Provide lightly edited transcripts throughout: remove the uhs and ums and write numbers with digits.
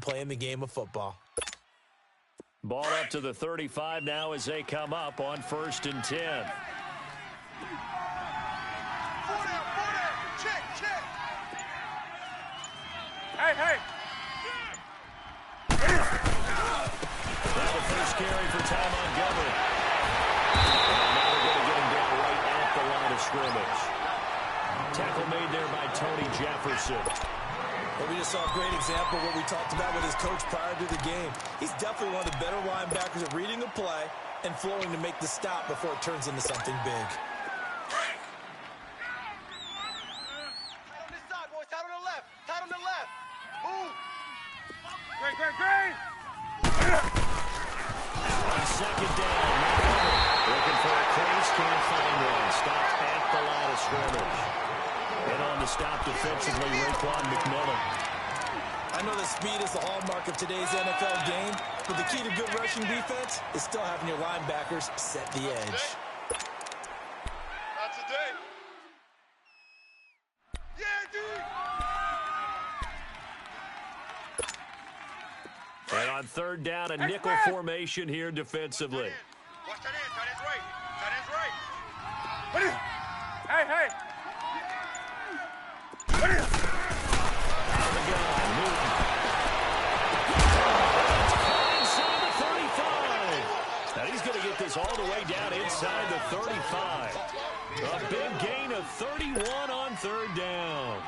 playing the game of football. Ball up to the 35 now as they come up on 1st and 10. Hey! Now the first carry for Ty Montgomery. And now they're going to get him down right at the line of scrimmage. Tackle made there by Tony Jefferson. Well, we just saw a great example of what we talked about with his coach prior to the game. He's definitely one of the better linebackers at reading the play and flowing to make the stop before it turns into something big. Great! On 2nd down, looking for a crease, can't find one. Stopped at the line of scrimmage. And on the stop defensively, Raekwon McMillan. I know that speed is the hallmark of today's NFL game, but the key to good rushing defense is still having your linebackers set the edge. Not today. Yeah, dude! And on 3rd down, a nickel formation here defensively. Watch that end. Tight end's right. Tight end's right. What is? Hey! What is? Out of the gun, Newton. Inside the 35. Now he's going to get this all the way down inside the 35. A big gain of 31 on 3rd down.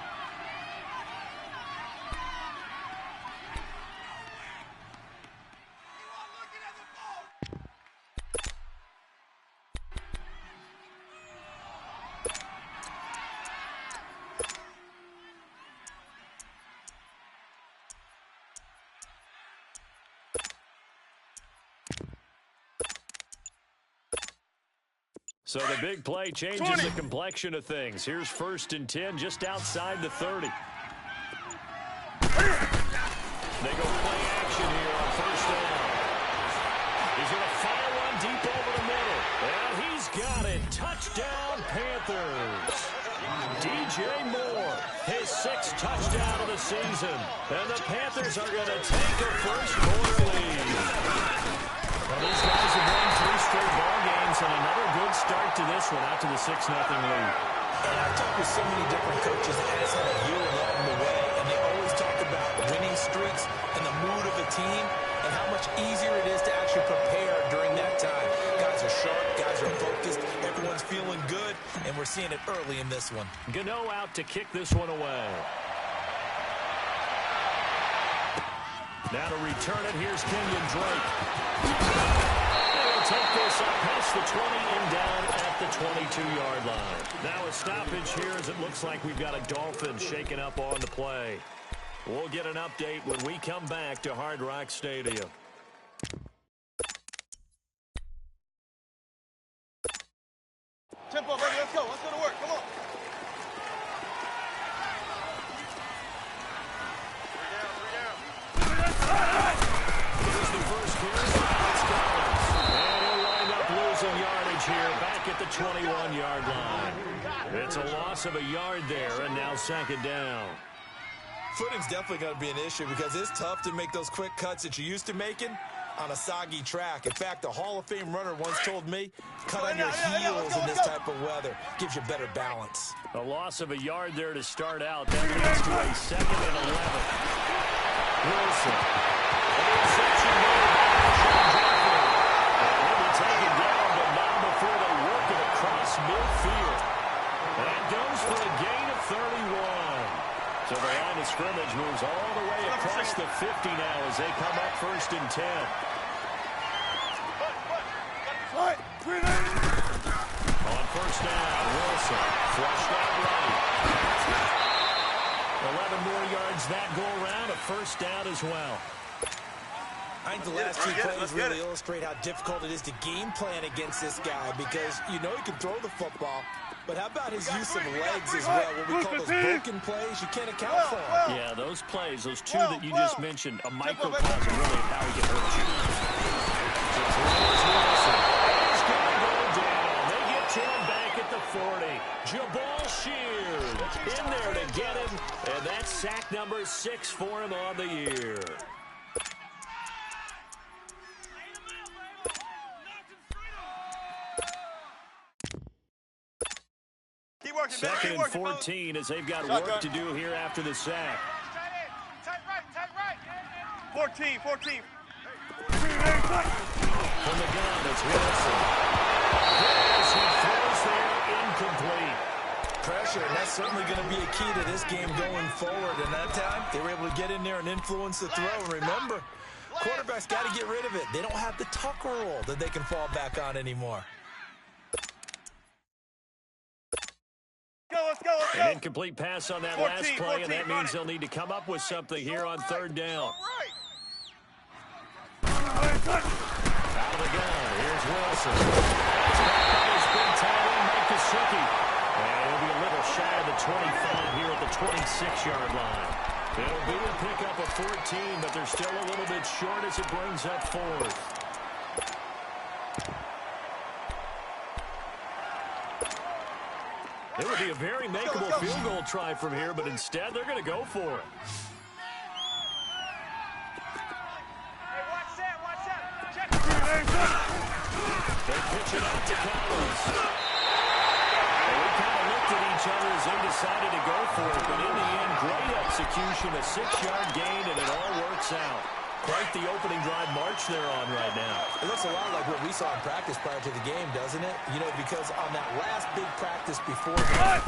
So the big play changes the complexion of things. Here's 1st and 10 just outside the 30. They go play action here on 1st down. He's going to fire one deep over the middle. And he's got it. Touchdown, Panthers. DJ Moore, his 6th touchdown of the season. And the Panthers are going to take a first-quarter lead. Well, these guys have won 3 straight ball games and another good start to this one out to the 6-0 lead. And I've talked with so many different coaches that has had a year along the way, and they always talk about winning streaks and the mood of a team and how much easier it is to actually prepare during that time. Guys are sharp, guys are focused, everyone's feeling good, and we're seeing it early in this one. Gano out to kick this one away. Now to return it, here's Kenyon Drake. They'll take this up past the 20 and down at the 22-yard line. Now a stoppage here as it looks like we've got a Dolphin shaking up on the play. We'll get an update when we come back to Hard Rock Stadium. Tempo, baby, let's go. Let's go to work. Come on. Here's the first carry. It's Collins. And he'll wind up losing yardage here back at the 21-yard line. It's a loss of a yard there, and now 2nd down. Footing's definitely going to be an issue because it's tough to make those quick cuts that you're used to making on a soggy track. In fact, a Hall of Fame runner once told me, cut on your heels in this type of weather. Gives you better balance. A loss of a yard there to start out. That leads to a 2nd and 11. Wilson. An interception made by Sean Jeffrey. And he'll be taken down, but not before they work it across midfield. And that goes for a gain of 31. So the line of scrimmage moves all the way across the 50 now as they come up 1st and 10. On 1st down, Wilson flushed out right. 11 more yards that go around, a 1st down as well. I think the last 2 plays really illustrate how difficult it is to game plan against this guy because you know he can throw the football, but how about his use of legs as well, what we call those broken plays you can't account for. Yeah, those plays, those 2 that you just mentioned, a microcosm really of how he can hurt you. So here's Wilson. He's going to go down. They get to him back at the 40. Jabal Sheard in there to get him, and that's sack number 6 for him on the year. 2nd and 14 as they've got work to do here after the sack. Tight right. 14. From the gun, it's Wilson. As he throws there, incomplete. Pressure, and that's certainly going to be a key to this game going forward. And that time, they were able to get in there and influence the throw. And remember, quarterbacks got to get rid of it. They don't have the tuck rule that they can fall back on anymore. Let's go. An incomplete pass on that last play, and that means they'll need to come up with something here on 3rd down. Out of the gun, here's Wilson. His big tight end, Mike Gesicki. And he'll be a little shy of the 25 here at the 26-yard line. It'll be a pickup of 14, but they're still a little bit short as it brings up 4th. It would be a very makeable field goal try from here, but instead they're going to go for it. Hey, watch that. Check it. They pitch it out to Collins. And we kind of looked at each other as they decided to go for it, but in the end, great execution, a 6-yard gain, and it all works out. Quite the opening drive march they're on right now. It looks a lot like what we saw in practice prior to the game, doesn't it? You know, because on that last big practice before that,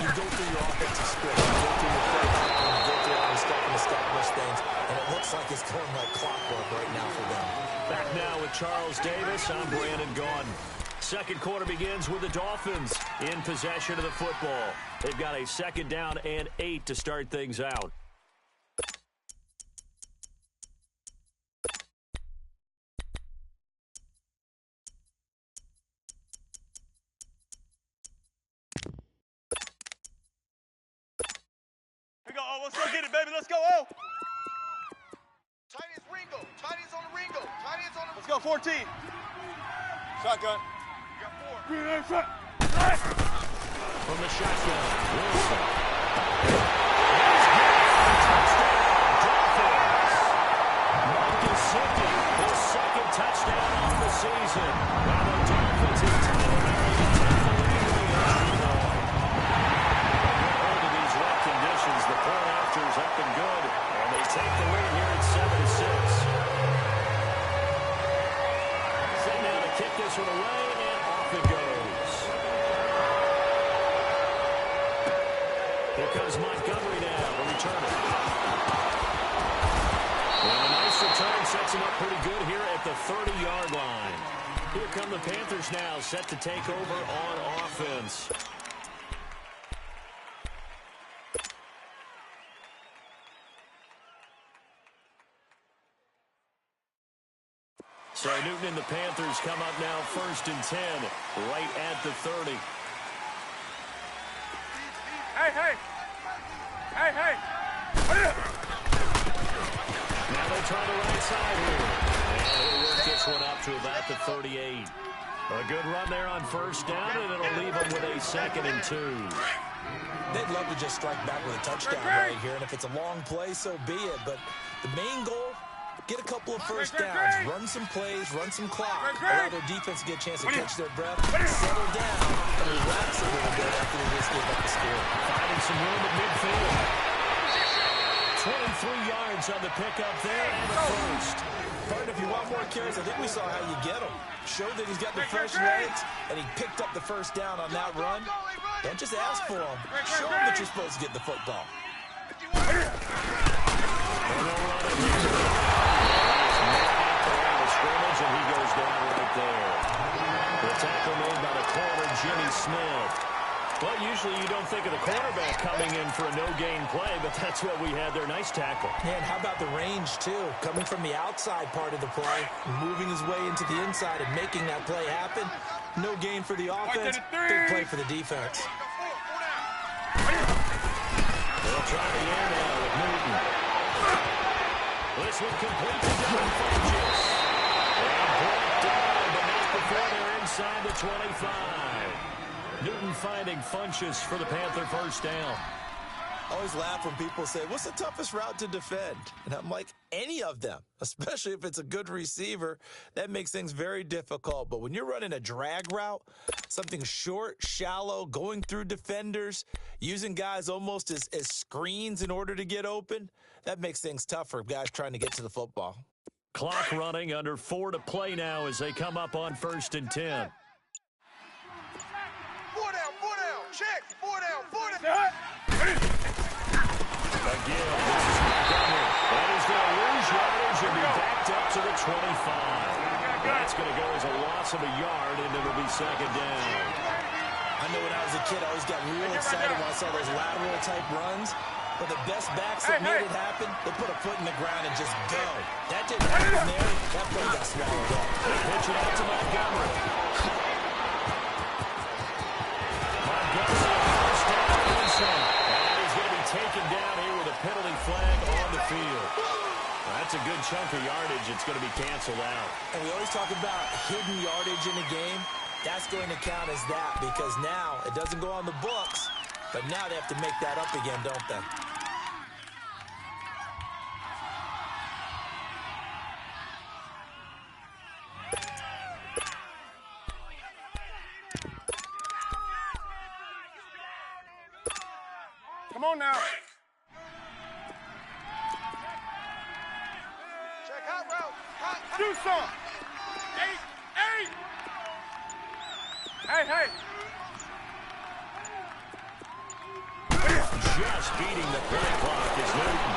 you go through your offensive script, you go through your play, and you go through all the stuff and establish things, and it looks like it's going like clockwork right now for them. Back now with Charles Davis, I'm Brandon Gaudin. Second quarter begins with the Dolphins in possession of the football. They've got a 2nd down and 8 to start things out. Let's go get it, baby. Let's go. Tight ends Ringo. Tight ends on the Ringo. Tight ends on the... Let's go, 14. Shotgun. You got 4. From the shotgun, Wilson. Mike Gesicki, his 2nd touchdown of the season. Now the Dolphins in time to conditions, the point after is up and good, and they take the lead here at 7-6. Set now to kick this one away, and off it goes. Here comes Montgomery now to return it. And a nice return sets him up pretty good here at the 30-yard line. Here come the Panthers now, set to take over on offense. So Newton and the Panthers come up now 1st and 10, right at the 30. Hey. Now they try the right side here. And he'll work this one up to about the 38. A good run there on 1st down, and it'll leave them with a 2nd and 2. They'd love to just strike back with a touchdown right here, and if it's a long play, so be it. But the main goal, get a couple of 1st downs, run some plays, run some clock, allow their defense to get a chance to catch their breath, settle down, and relax a little bit after they just give up the score. Finding some room at midfield. 23 yards on the pickup there, and the 1st. Partner, if you want more carries, I think we saw how you get them. Showed that he's got the fresh legs, and he picked up the 1st down on that run. Don't just ask for them. Show them that you're supposed to get the football. Scrimmage, and he goes down right there. The tackle made by the corner, Jimmy Smith. Well, usually you don't think of the quarterback coming in for a no-gain play, but that's what we had there. Nice tackle. And how about the range, too? Coming from the outside part of the play, moving his way into the inside and making that play happen. No gain for the offense, big play for the defense. They'll try the air now with Newton. This one complete to Dylan Funches. And brought down, but not before they're inside the 25. Newton finding Funches for the Panther 1st down. I always laugh when people say, what's the toughest route to defend? And I'm like, any of them, especially if it's a good receiver. That makes things very difficult. But when you're running a drag route, something short, shallow, going through defenders, using guys almost as screens in order to get open, that makes things tough for guys trying to get to the football. Clock running, under 4 to play now as they come up on 1st and 10. 4 down, check, 4 down. Again, this is Montgomery. That is going to lose yardage and be backed up to the 25. That's going to go as a loss of a yard, and it'll be 2nd down. I know when I was a kid, I always got real excited when I saw those lateral-type runs. But the best backs that made it happen, they put a foot in the ground and just go. That didn't happen there. That play got swallowed up. They pitch it out to Montgomery. Montgomery, first down inside. And he's going to be taken down here with a penalty flag on the field. That's a good chunk of yardage. It's going to be canceled out. And we always talk about hidden yardage in a game. That's going to count as that because now it doesn't go on the books, but now they have to make that up again, don't they? Come on now. Check hot route. Hot. Do some. 8. Hey. Just beating the play clock is Newton.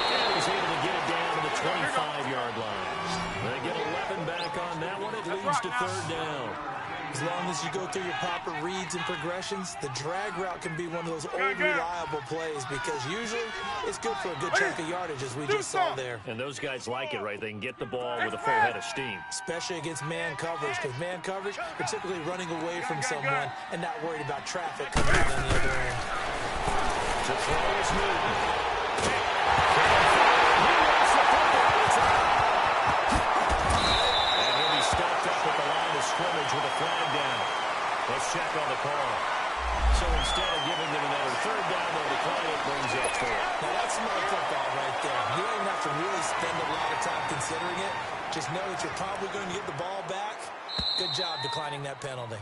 And he's able to get it down to the 25-yard line. They get 11 back on that one. It leads to 3rd down. As long as you go through your proper reads and progressions, the drag route can be one of those old reliable plays because usually it's good for a good chunk of yardage as we just saw there. And those guys like it, right? They can get the ball with a full head of steam. Especially against man coverage because man coverage, you're typically running away from someone and not worried about traffic coming in on the other end. To throw is Newton. Scrimmage with a flag down. Let's check on the call. So instead of giving them another 3rd down, they'll decline it, brings up 4. Now that's smart football right there. You don't even have to really spend a lot of time considering it. Just know that you're probably going to get the ball back. Good job declining that penalty.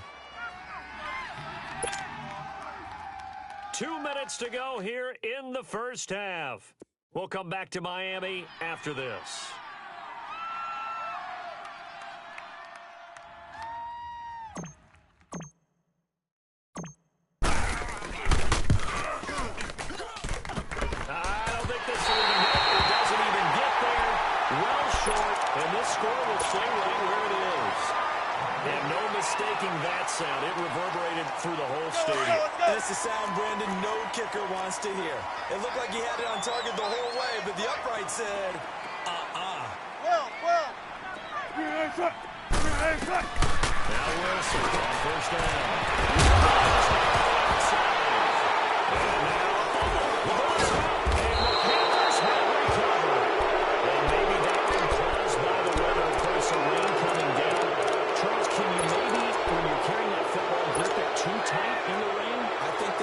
2 minutes to go here in the 1st half. We'll come back to Miami after this. Score will stay right where it is. And no mistaking that sound. It reverberated through the whole stadium. That's the sound Brandon no kicker wants to hear. It looked like he had it on target the whole way, but the upright said, Well. Now Wilson on 1st down.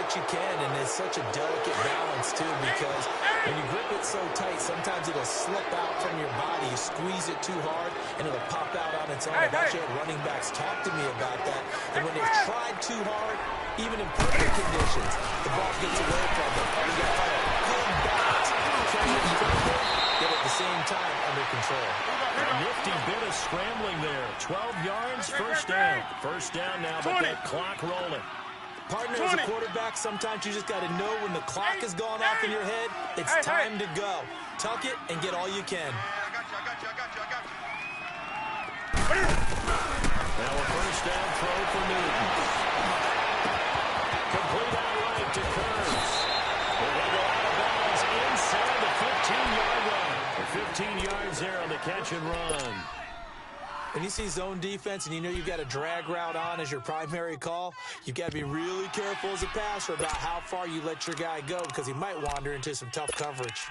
You can, and it's such a delicate balance too because when you grip it so tight, sometimes it'll slip out from your body. You squeeze it too hard and it'll pop out on its own. I've actually had running backs talk to me about that, and when they've tried too hard, even in perfect conditions, the ball gets away from them. You got to pull back, try to get at the same time under control. A nifty bit of scrambling there. 12 yards, 1st down. 1st down now, but that clock rolling. Partner, as a quarterback, sometimes you just got to know when the clock has gone off in your head, it's time to go. Tuck it and get all you can. I got you. Now a 1st down throw for Newton. Complete out right to Kurtz. They go out of bounds inside the 15-yard line. 15 yards there on the catch and run. When you see zone defense and you know you've got a drag route on as your primary call, you've got to be really careful as a passer about how far you let your guy go because he might wander into some tough coverage.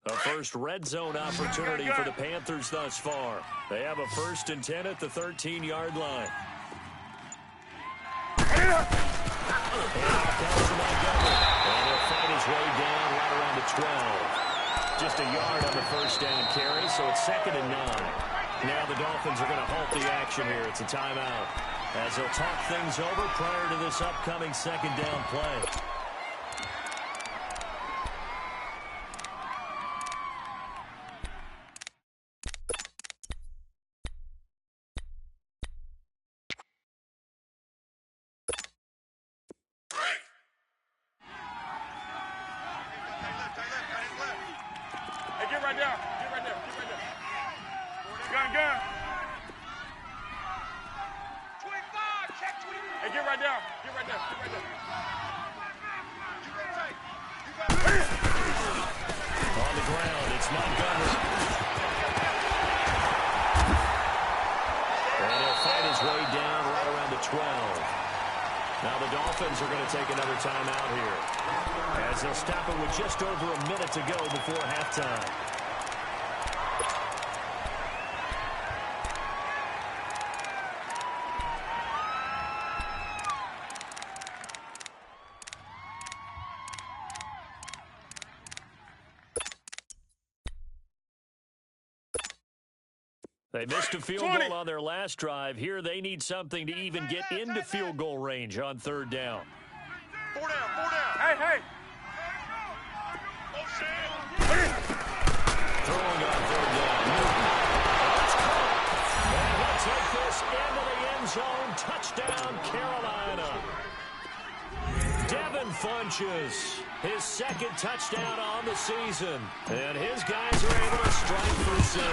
A first red zone opportunity for the Panthers thus far. They have a 1st and 10 at the 13-yard line. And out comes Montgomery. And he'll fight his way down right around the 12. Just a yard on the first down carry, so it's 2nd and 9. Now the Dolphins are going to halt the action here. It's a timeout as they'll talk things over prior to this upcoming 2nd down play. Just over a minute to go before halftime. They missed a field goal on their last drive. Here they need something to even get into field goal range on 3rd down. 4 down, 4 down. Hey. Throwing on 3rd down. And he'll take this into the end zone. Touchdown, Carolina. Devin Funches, his 2nd touchdown on the season. And his guys are able to strike for 6.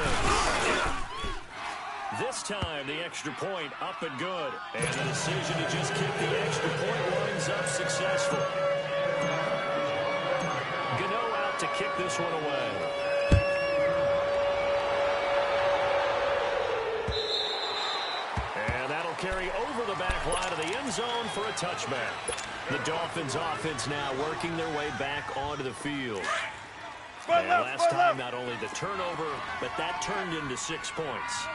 This time, the extra point up and good. And the decision to just kick the extra point winds up successful. Gano out to kick this one away. And that'll carry over the back line of the end zone for a touchback. The Dolphins offense now working their way back onto the field. And last time, not only the turnover, but that turned into 6 points.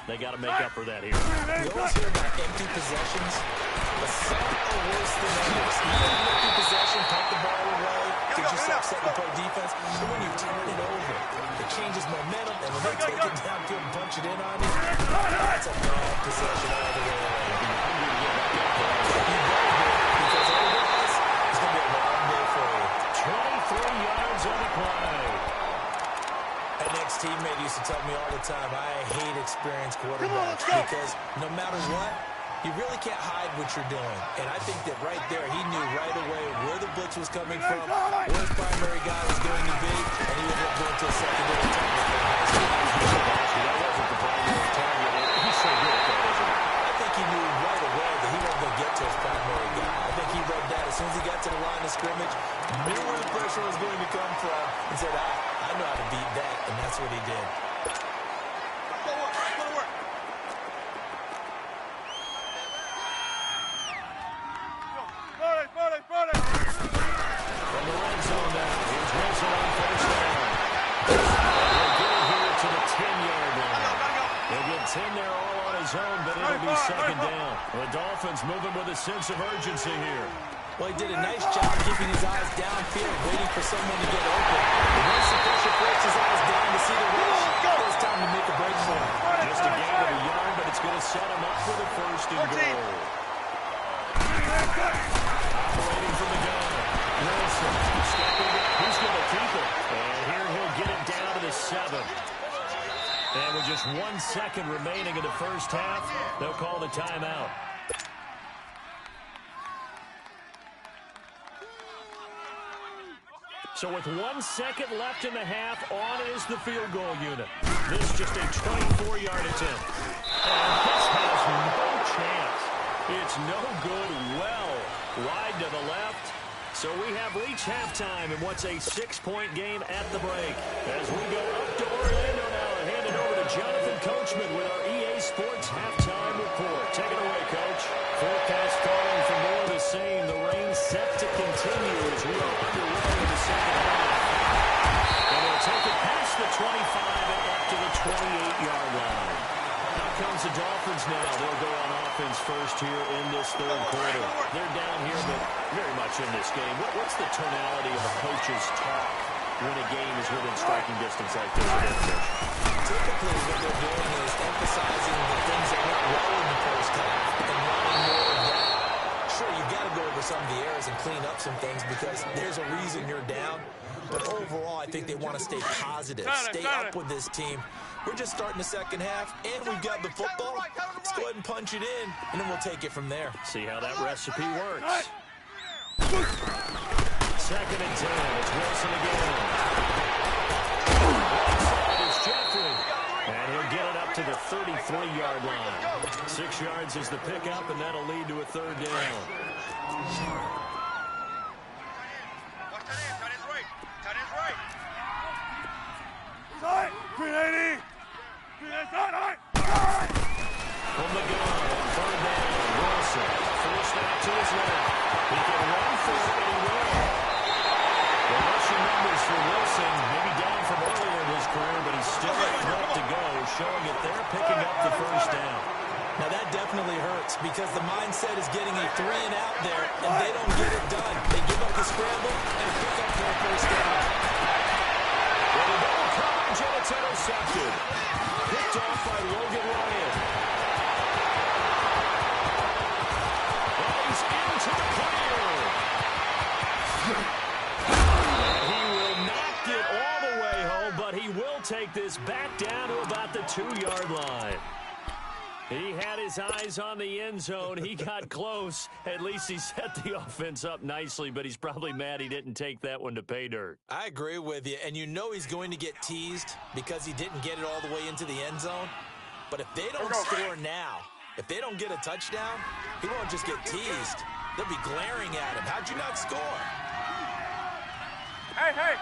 They got to make up for that here. We always hear about empty possessions, but some are worse than others. You get an empty possession, pump the ball away, get yourself set to play defense, but when you turn it over, it changes momentum, and when they take it downfield and punch it in on you, that's a bad possession all the way around. You better do it, because otherwise, it's going to be a long day for you. 23 yards on the play. An ex-teammate used to tell me all the time, I hate experienced quarterbacks because no matter what, you really can't hide what you're doing. And I think that right there, he knew right away where the blitz was coming from, where his primary guy was going to be, and he was going to a secondary target. That wasn't the primary target. He's so good at that, isn't he? I think he knew right away that he wasn't going to get to his primary guy. I think he read that as soon as he got to the line of scrimmage, knew where the pressure was going to come from, and said, I know how to beat that, and that's what he did. Go to work. From the red zone now, here's Wilson on 1st down. He'll get it here to the 10-yard line. He'll get 10 there all on his own, but it'll be 2nd down. The Dolphins moving with a sense of urgency here. Well, he did a nice job keeping his eyes downfield, waiting for someone to get open. And once the pressure breaks his eyes down to see the rush, it's time to make a break for him. Just a gain of a yard, but it's going to set him up for the 1st and goal. Operating from the gun. Wilson stepping up. He's going to keep it. And here he'll get it down to the 7. And with just 1 second remaining in the first half, they'll call the timeout. So with 1 second left in the half, on is the field goal unit. This just a 24-yard attempt. And this has no chance. It's no good, well wide to the left. So we have reached halftime in what's a 6-point game at the break. As we go up to Orlando now and hand it over to Jonathan Coachman with our EA Sports halftime report. Take it away, Coach. Forecast calling for more of the same. The rain set to continue as we are underway in the second half. And they'll take the Dolphins now. They'll go on offense first here in this third quarter. They're down here, but very much in this game. What's the tonality of a coach's talk when a game is within striking distance like this? Typically, what they're doing is emphasizing the things that went well in the first half and wanting more of that. Sure, you've got to go over some of the errors and clean up some things because there's a reason you're down. But overall, I think they want to stay positive, stay up with this team. We're just starting the second half, and we've got the football. Let's go ahead and punch it in, and then we'll take it from there. See how that recipe works. Second and 10. It's Wilson again. It's Jeffrey. And he'll get it up to the 33-yard line. 6 yards is the pickup, and that'll lead to a third down. From the gun, third down, Wilson. Forced out to his left. He can run for it, and he will. The rushing numbers for Wilson, maybe down from earlier in his career, but he's still a threat to go, showing that they're picking up the first down. Now, that definitely hurts because the mindset is getting a 3-and-out there, and they don't get it done. They give up the scramble and pick up their first down. Well, the double coverage, and it's intercepted. Picked off by Logan Ryan. He's into the clear. He will not get all the way home, but he will take this back down to about the 2-yard line. He had his eyes on the end zone. He got close. At least he set the offense up nicely, but he's probably mad he didn't take that one to pay dirt. I agree with you, and you know he's going to get teased because he didn't get it all the way into the end zone. But if they don't score now, if they don't get a touchdown, he won't just get teased. They'll be glaring at him. How'd you not score? Hey!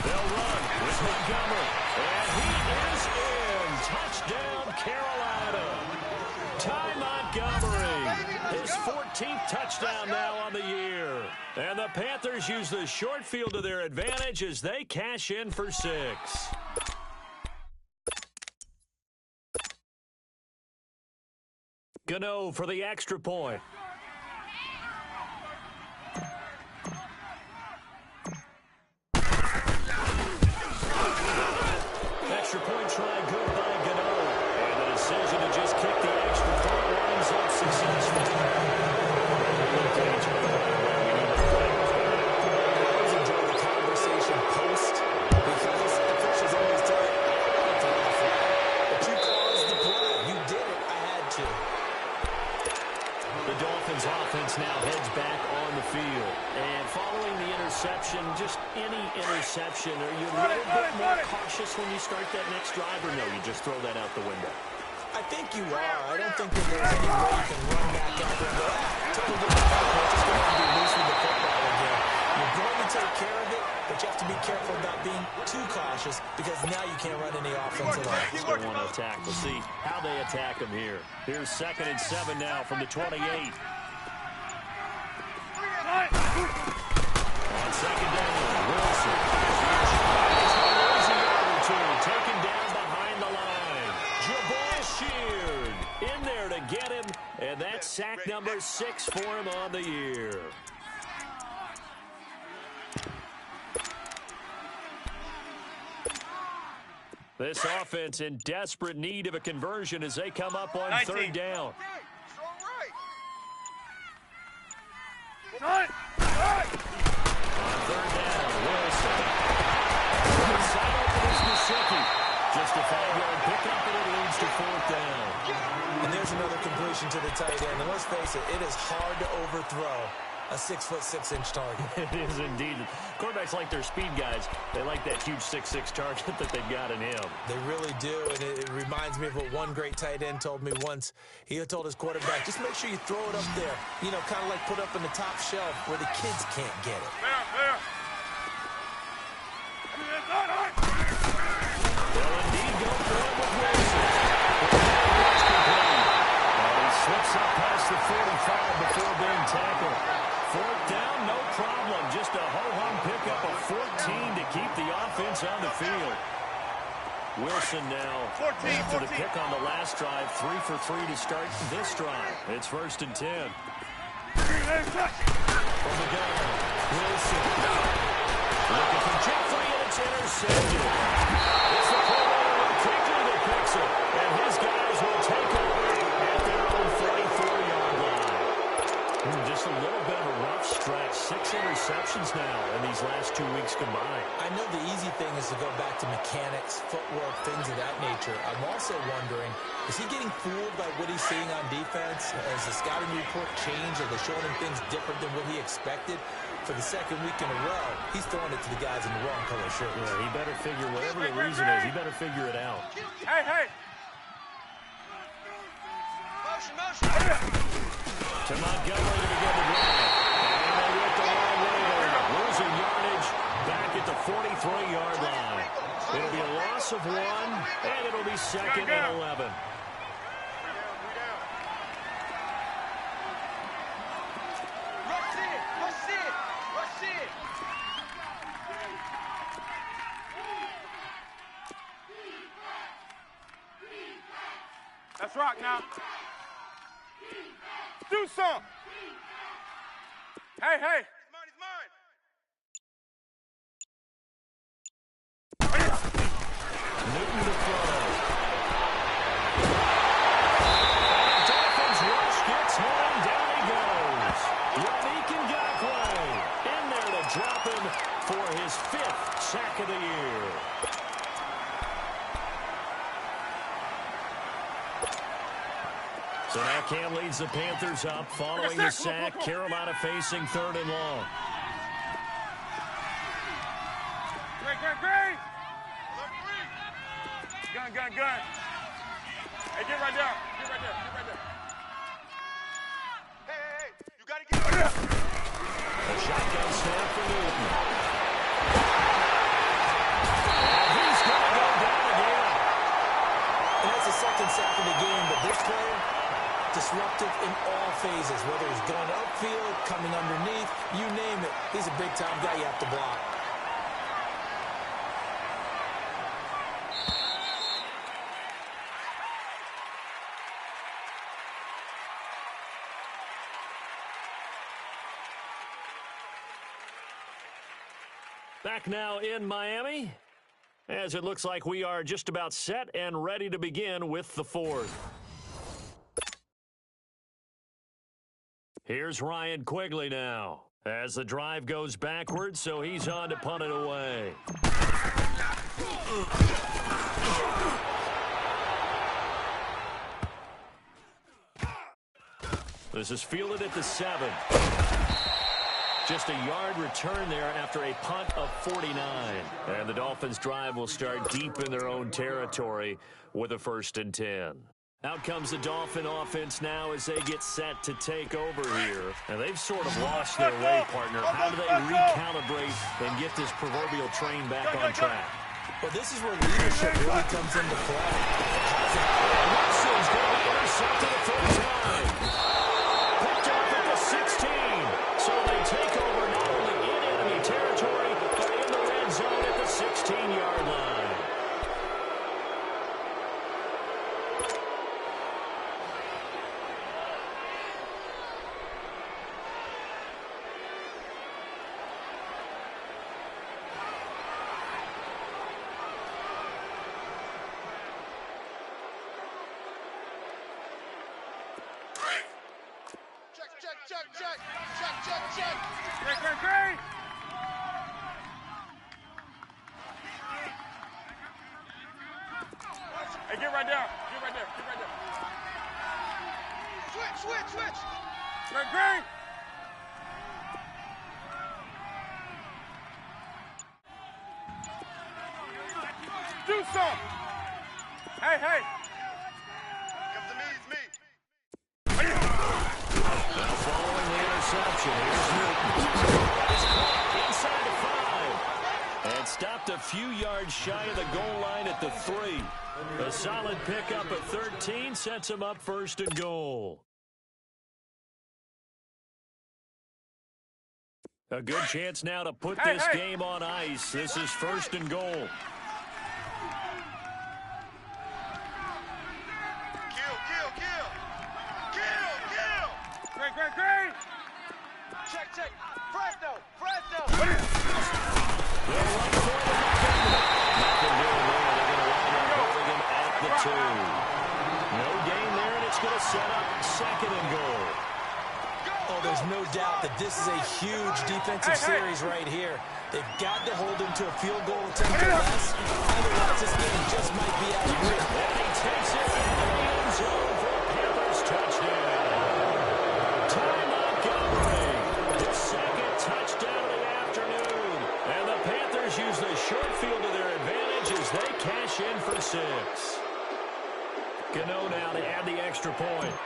They'll run with Montgomery, and he is in. Touchdown, Carolina. Ty Montgomery, his 14th touchdown now on the year. And the Panthers use the short field to their advantage as they cash in for 6. Gano for the extra point. Extra point try good by Gano. And the decision to just kick the extra point winds up successful. I always enjoy the conversation post because officials always tell you, I don't throw the flag. But you caused the play. You did it. I had to. The Dolphins offense now heads back on the field. And following the interception, just any interception, are you a little bit more cautious when you start that next drive, or no, you just throw that out the window? I think you are. I don't think that there's any way you can run back out there and go, totally different football. Just go ahead and be loose with the football again. You're going to take care of it, but you have to be careful about being too cautious because now you can't run any offense at all. Still want to attack. We'll see how they attack him here. Here's 2nd and 7 now from the 28. On 2nd down, Wilson. Taken down behind the line. Jabal Sheard in there to get him, and that's sack number 6 for him on the year. This offense in desperate need of a conversion as they come up on 3rd down. On 3rd down, Wilson. Side open is Gesicki. Just a 5-yard pickup, and it leads to 4th down. And there's another completion to the tight end. And let's face it, it is hard to overthrow a 6'6" target. It is indeed. Quarterbacks like their speed guys. They like that huge 6'6" target that they've got in him. They really do, and it reminds me of what one great tight end told me once. He told his quarterback, just make sure you throw it up there. You know, kind of like put up in the top shelf where the kids can't get it. They'll indeed go for it with Wilson. And he slips up past the 45 before being tackled. 4th down, no problem. Just a ho-hum pickup of 14 to keep the offense on the field. Wilson now 14, after the 14. pick on the last drive, 3 for 3 to start this drive. It's 1st and 10. From the gun, Wilson. Looking for Jeffrey, and it's intercepted. It's the corner Quigley that picks it, and his guys will take over at their own 44-yard line. Just a little bit of a rough stretch. 6 interceptions now in these last 2 weeks combined. I know the easy thing is to go back to mechanics, footwork, things of that nature. I'm also wondering, is he getting fooled by what he's seeing on defense? Has the scouting report changed? Are they showing him things different than what he expected? For the second week in a row, he's throwing it to the guys in the wrong color shirts. Yeah, he better figure, whatever the reason is, he better figure it out. Hey, hey. Motion, motion. To Montgomery to begin the drive. And they went the wrong way there. Losing yardage back at the 43-yard line. It'll be a loss of 1, and it'll be 2nd and 11. Rush it, rush it, rush it. Let's rock now. Do some. Hey, hey. It's mine, it's mine. Newton to throw. Dolphins rush gets home. Down he goes. Yannick Ngakoue in there to drop him for his 5th sack of the year. So now Cam leads the Panthers up following the sack. Carolina facing 3rd and long. Great. Gun. Hey, get right there. Hey. You gotta get right there. A shotgun snap for Newton. And he's going to go down again. And that's the 2nd sack of the game, but this player, disruptive in all phases, whether he's going upfield, coming underneath, you name it. He's a big-time guy you have to block. Back now in Miami, as it looks like we are just about set and ready to begin with the 4th. Here's Ryan Quigley now, as the drive goes backwards, so he's on to punt it away. This is fielded at the 7. Just a yard return there after a punt of 49. And the Dolphins' drive will start deep in their own territory with a 1st and 10. Out comes the Dolphin offense now as they get set to take over here. And they've sort of lost their way, partner. How do they recalibrate and get this proverbial train back on track? Well, this is where leadership really comes into play. Wilson's going to intercept it the 3rd time. Picked up at the 16. So they take over not only in enemy territory, but in the red zone at the 16-yard line. Check. Great. Hey, get right there. Switch. Great. Do some. Hey. Come to me, it's me. Now following the interception, here's Newton. It's caught inside the 5. And stopped a few yards shy of the goal line at the 3. A solid pickup of 13 sets him up 1st and goal. A good chance now to put this game on ice. This is 1st and goal. this is a huge defensive series right here. They've got to hold him to a field goal attempt or less. Otherwise, this game just might be out of reach. And he takes it in the end zone for a Panthers touchdown. Ty Montgomery, his second touchdown of the afternoon. And the Panthers use the short field to their advantage as they cash in for 6. Gano now to add the extra point.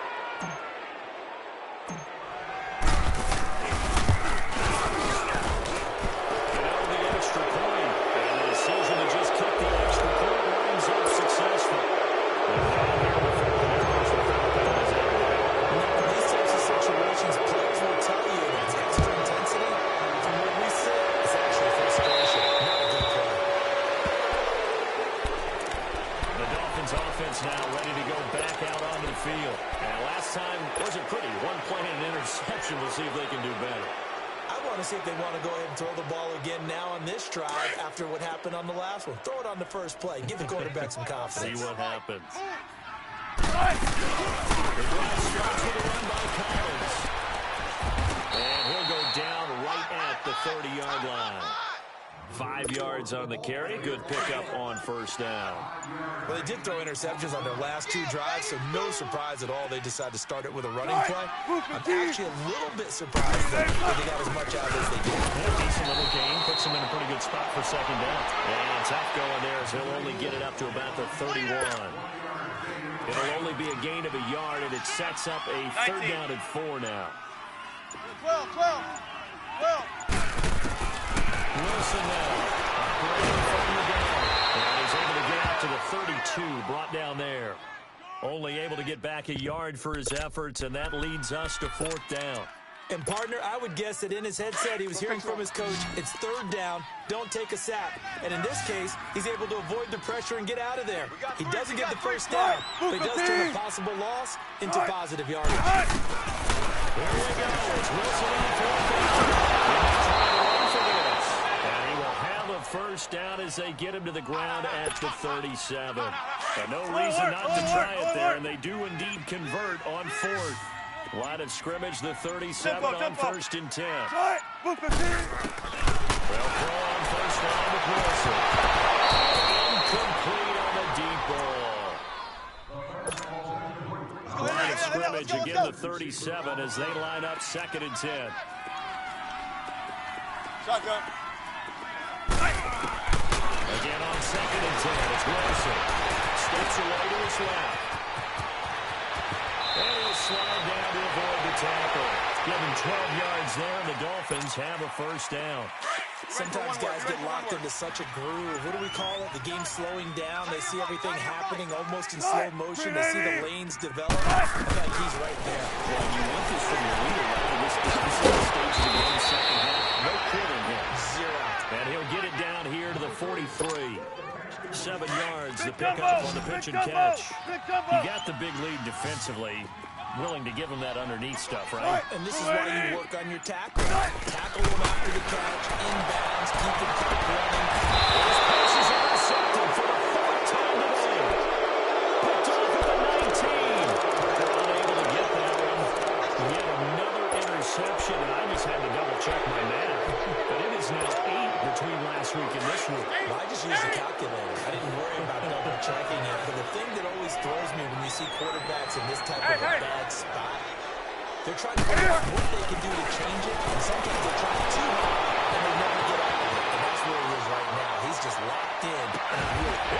See if they want to go ahead and throw the ball again now on this drive after what happened on the last one. Throw it on the first play. Give the quarterback some confidence. See what happens. The drive starts with a run by Collins. And he'll go down right at the 30-yard line. 5 yards on the carry. Good pickup on first down. Well, they did throw interceptions on their last 2 drives, so no surprise at all they decided to start it with a running play. I'm actually a little bit surprised that they got as much out as they did. Yeah, decent little game. Puts them in a pretty good spot for second down. And tough going there as he'll only get it up to about the 31. It'll only be a gain of a yard, and it sets up a 3rd down and 4 now. 12. Wilson now, operating from the down, and he's able to get out to the 32, brought down there. Only able to get back a yard for his efforts, and that leads us to 4th down. And, partner, I would guess that in his headset he was hearing from his coach, it's 3rd down, don't take a sack. And in this case, he's able to avoid the pressure and get out of there. He doesn't get the first down, but he does turn a possible loss into positive yardage. Here we go. It's Wilson on 4th down. And he will have a first down as they get him to the ground at the 37. And no reason not to try it there, and they do indeed convert on 4th. Line of scrimmage, the 37 on 1st and 10. They'll throw on first down with Wilson. Incomplete on the deep ball. Line of scrimmage, again the 37 as they line up 2nd and 10. Shotgun. Again on 2nd and 10, it's Wilson. Steps away to his left. And he'll slide down to avoid the tackle. Give him 12 yards there, and the Dolphins have a first down. Sometimes guys get locked into such a groove. What do we call it? The game slowing down. They see everything happening almost in slow motion. They see the lanes develop. I feel like he's right there. Well, you want this from your leader after this specific stage of the game, second half. No quitting him. 0. And he'll get it down here to the 43. 7 yards, the pickup on the pitch and catch. You got the big lead defensively. Willing to give him that underneath stuff, right? And this is why you work on your tackle. Tackle him after the catch, inbounds, keep the clock running. His pass is intercepted for the 4th time today. Picked off at the 19. They're unable to get that one. Yet another interception, and I just had to double-check my math. But it is now 8 between last week and this week. Well, I just used the calculator. I didn't worry about double-checking it. But the thing that always throws me when you see quarterbacks in this type of a bad spot, they're trying to figure out what they can do to change it, and sometimes they're trying too hard, and they never get out of it. And that's where he is right now. He's just locked in.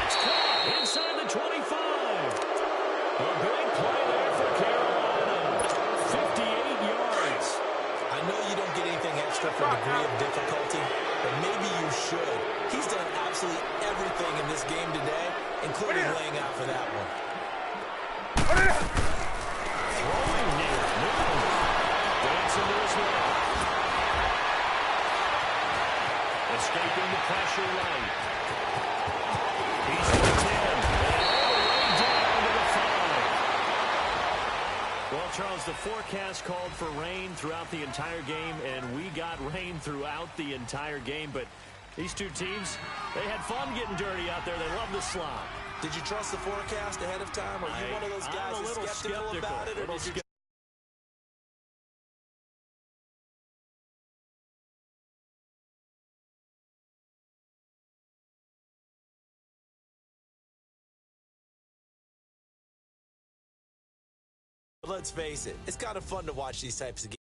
It's caught inside the 25. A big play there for Carolina. 58 yards. I know you don't get anything extra for degree of difficulty, but maybe you should. He's done absolutely everything in this game today, including laying out for that one. Throwing near Newton. Dancing to his left. Escaping the pressure right. He's at the 10. And all the way down to the 5. Well, Charles, the forecast called for rain throughout the entire game, and we got rain throughout the entire game. But these two teams, they had fun getting dirty out there. They love the slop. Did you trust the forecast ahead of time? Are you one of those guys that's skeptical about it? Or did you But let's face it, it's kind of fun to watch these types of games.